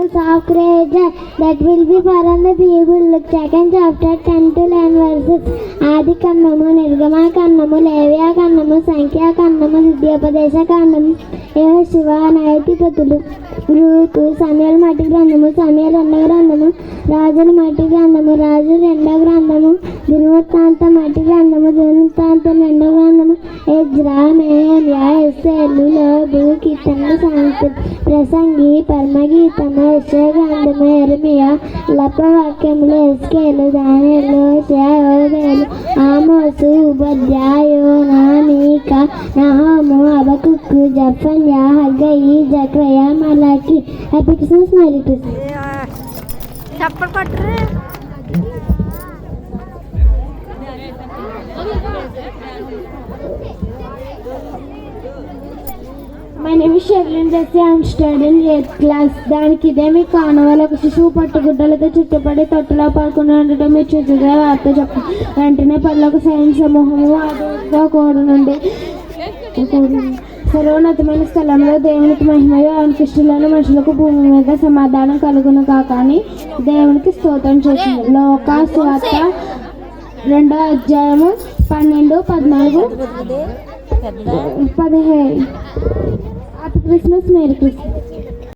of creation that will be for the people. Look, second chapter 10 to 11 verses. ఆది కన్నము, నిర్గమ కన్నము, లేవ్య కన్నము, సంఖ్యా కన్నము, విద్యోపదేశ కన్నము, యెహోషువ, న్యాయాధిపతులు, Ruth, సమూయేలు మొదటి గ్రంథము, సమూయేలు రెండవ గ్రంథము, రాజుల మొదటి గ్రంథము, రాజుల రెండవ గ్రంథము, దినవృత్తాంతం మొదటి గ్రంథము, దినవృత్తాంతం రెండవ గ్రంథము, ఎజ్రా, నెహెమ్యా, ఎస్తేరు, యోబు, కీర్తనలు, సామెతలు, ప్రసంగి, పరమగీతము, యెషయా గ్రంథము, యెరెమీయా, లెప్పవాక్యములు, ఎస్కేలు, దానియేలు, హోషేయ, యోవేలు, ఆమోసు, ఓబద్యా, యోనా, మీకా, నహూము, హబక్కూకు, జెఫన్యా, హగ్గయి, జకర్యా, మలాకి. Happy Christmas, merry Christmas. చప్పట్లు కొట్టరు. My name is Sherlyn Jesse. I am studying 8th class. దానికి ఇదే మీ కానవాళ్ళు ఒక శిశువు పట్టుగుడ్డలతో చుట్టుపడి తొట్టులో పడుకుని ఉండటం మీరు చూసిగా వార్త చెప్పండి. వెంటనే పర్లోక సైన్స్ సమూహము అదేగా కూడనుండి సర్వోన్నతమైన స్థలంలో దేవునికి మహిమయు ఆయనకి ఇష్టమైన మనుషులకు భూమి మీద సమాధానం కలుగును కాక అని దేవునికి స్తోత్రం చేసింది. లోకా సువార్త 2వ అధ్యాయము 12, 14, 17. Happy Christmas, merry Christmas.